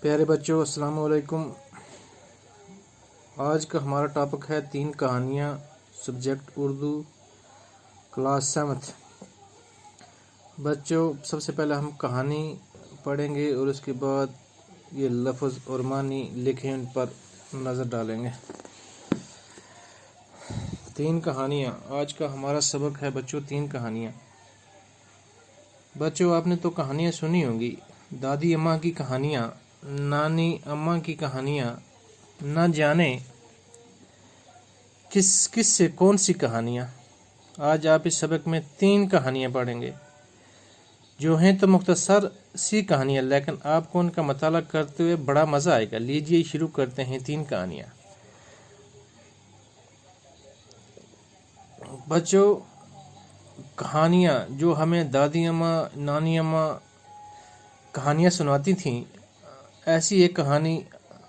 پیارے بچوں، السلام علیکم۔ آج کا ہمارا ٹاپک ہے 3 کہانیاں، سبجیکٹ اردو، کلاس 7۔ بچوں، سب سے پہلے ہم کہانی پڑھیں گے اور اس کے بعد یہ لفظ اور معنی لکھیں، ان پر نظر ڈالیں گے۔ 3 کہانیاں، آج کا ہمارا سبق ہے بچوں 3 کہانیاں۔ بچوں، آپ نے تو کہانیاں سنی ہوں گی، دادی اماں کی کہانیاں، نانی اماں کی کہانیاں، نہ جانے کس سے کون سی کہانیاں۔ آج آپ اس سبق میں 3 کہانیاں پڑھیں گے، جو ہیں تو مختصر سی کہانیاں، لیکن آپ کو ان کا مطالعہ کرتے ہوئے بڑا مزہ آئے گا۔ لیجئے شروع کرتے ہیں 3 کہانیاں۔ بچوں، کہانیاں جو ہمیں دادی اماں، نانی اماں کہانیاں سناتی تھیں، ایسی ایک کہانی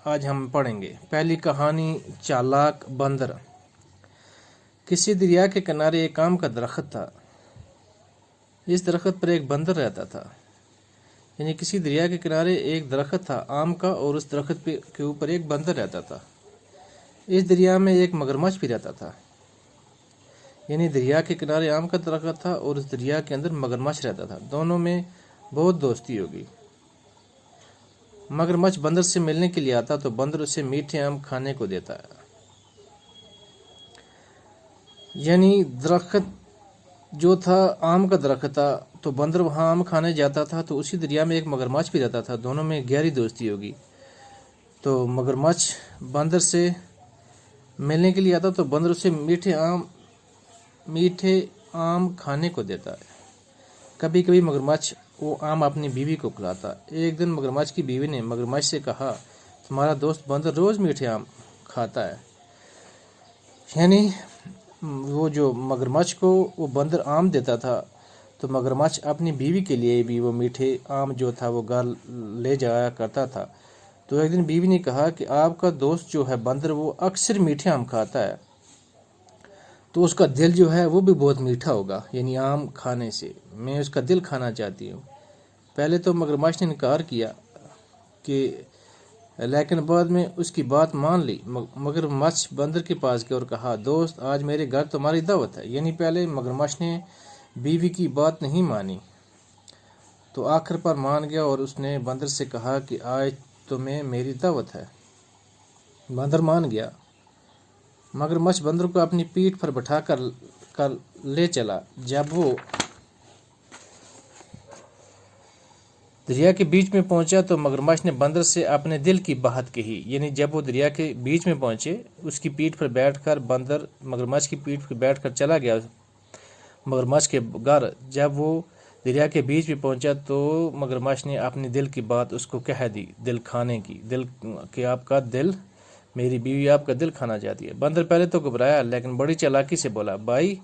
آج ہم پڑھیں گے۔ پہلی کہانی، چالاک بندر۔ کسی دریا کے کنارے ایک آم کا درخت تھا۔ اس درخت پر ایک بندر رہتا تھا۔ یعنی کسی دریا کے کنارے ایک درخت تھا آم کا، اور اس درخت کے اوپر ایک بندر رہتا تھا۔ اس دریا میں ایک مگرمچھ بھی رہتا تھا۔ یعنی دریا کے کنارے آم کا درخت تھا اور اس دریا کے اندر مگرمچھ رہتا تھا۔ دونوں میں بہت دوستی ہوگی۔ مگرمچھ بندر سے ملنے کے لیے آتا تو بندر اسے میٹھے آم کھانے کو دیتا ہے۔ یعنی درخت جو تھا آم کا درخت تھا، تو بندر وہاں آم کھانے جاتا تھا، تو اسی دریا میں ایک مگرمچھ بھی رہتا تھا۔ دونوں میں گہری دوستی ہوگی۔ تو مگرمچھ بندر سے ملنے کے لیے آتا تو بندر اسے میٹھے آم کھانے کو دیتا ہے۔ کبھی کبھی مگرمچھ وہ آم اپنی بیوی کو کھلاتا۔ ایک دن مگرمچھ کی بیوی نے مگرمچھ سے کہا، تمہارا دوست بندر روز میٹھے آم کھاتا ہے۔ یعنی وہ جو مگرمچھ کو وہ بندر آم دیتا تھا، تو مگرمچھ اپنی بیوی کے لیے بھی وہ میٹھے آم جو تھا وہ گھر لے جایا کرتا تھا۔ تو ایک دن بیوی نے کہا کہ آپ کا دوست جو ہے بندر، وہ اکثر میٹھے آم کھاتا ہے، تو اس کا دل جو ہے وہ بھی بہت میٹھا ہوگا، یعنی آم کھانے سے میں اس کا دل کھانا چاہتی ہوں۔ پہلے تو مگرمچھ نے انکار کیا، لیکن بعد میں اس کی بات مان لی۔ مگرمچھ بندر کے پاس گیا اور کہا، دوست، آج میرے گھر تمہاری دعوت ہے۔ یعنی پہلے مگرمچھ نے بیوی کی بات نہیں مانی، تو آخر پر مان گیا اور اس نے بندر سے کہا کہ آج تمہیں میری دعوت ہے۔ بندر مان گیا۔ مگرمچھ بندر کو اپنی پیٹھ پر بٹھا کر لے چلا۔ جب وہ دریا کے بیچ میں پہنچا تو مگرمچھ نے بندر سے اپنے دل کی بات کہی۔ یعنی جب وہ دریا کے بیچ میں پہنچے، اس کی پیٹھ پر بیٹھ کر بندر مگرمچھ کی پیٹھ پر بیٹھ کر چلا گیا مگرمچھ کے گھر۔ جب وہ دریا کے بیچ میں پہنچا تو مگرمچھ نے اپنی دل کی بات اس کو کہہ دی، دل کھانے کی، کہ آپ کا دل، میری بیوی آپ کا دل کھانا چاہتی ہے۔ بندر پہلے تو گھبرایا، لیکن بڑی چالاکی سے بولا، بھائی،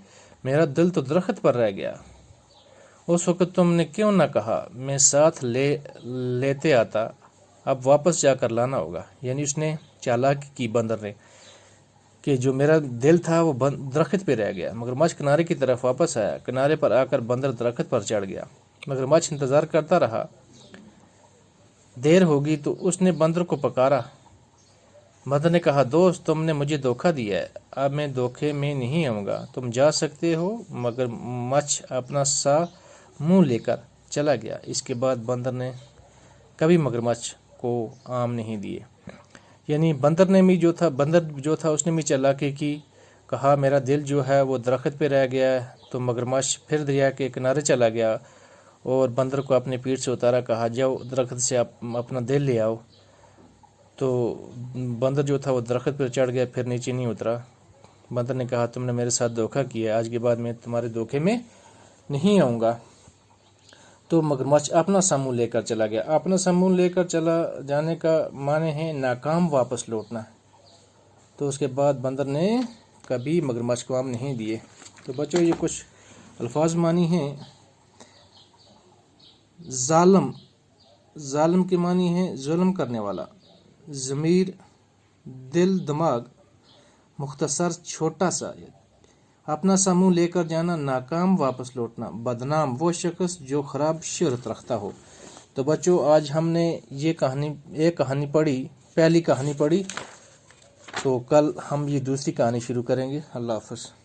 میرا دل تو درخت پر رہ گیا۔ اس وقت تم نے کیوں نہ کہا، میں ساتھ لیتے آتا، اب واپس جا کر لانا ہوگا۔ یعنی اس نے چالاکی کی بندر نے، کہ جو میرا دل تھا وہ درخت پہ رہ گیا۔ مگرمچھ کنارے کی طرف واپس آیا۔ کنارے پر آ کر بندر درخت پر چڑھ گیا۔ مگرمچھ انتظار کرتا رہا۔ دیر ہوگی تو اس نے بندر کو پکارا۔ بندر نے کہا، دوست، تم نے مجھے دھوکہ دیا ہے، اب میں دھوکے میں نہیں آؤں گا، تم جا سکتے ہو۔ مگرمچھ اپنا سا منہ لے کر چلا گیا۔ اس کے بعد بندر نے کبھی مگرمچھ کو آم نہیں دیے۔ یعنی بندر جو تھا اس نے بھی چالاکی کی، کہا میرا دل جو ہے وہ درخت پہ رہ گیا ہے۔ تو مگرمچھ پھر دریا کے کنارے چلا گیا اور بندر کو اپنے پیٹھ سے اتارا، کہا جاؤ درخت سے اپنا دل لے آؤ۔ تو بندر جو تھا وہ درخت پر چڑھ گیا، پھر نیچے نہیں اترا۔ بندر نے کہا، تم نے میرے ساتھ دھوکہ کیا، آج کے بعد میں تمہارے دھوکے میں نہیں آؤں گا۔ تو مگرمچھ اپنا سا منہ لے کر چلا گیا۔ اپنا سا منہ لے کر چلا جانے کا معنی ہے ناکام واپس لوٹنا۔ تو اس کے بعد بندر نے کبھی مگرمچھ کو آم نہیں دیے۔ تو بچوں، یہ کچھ الفاظ معنی ہیں۔ ظالم کے معنی ہے ظلم کرنے والا۔ ضمیر، دل، دماغ، مختصر، چھوٹا سا، اپنا سا منہ لے کر جانا، ناکام واپس لوٹنا۔ بدنام، وہ شخص جو خراب شہرت رکھتا ہو۔ تو بچوں آج ہم نے یہ کہانی پڑھی، پہلی کہانی پڑھی، تو کل ہم یہ دوسری کہانی شروع کریں گے۔ اللہ حافظ۔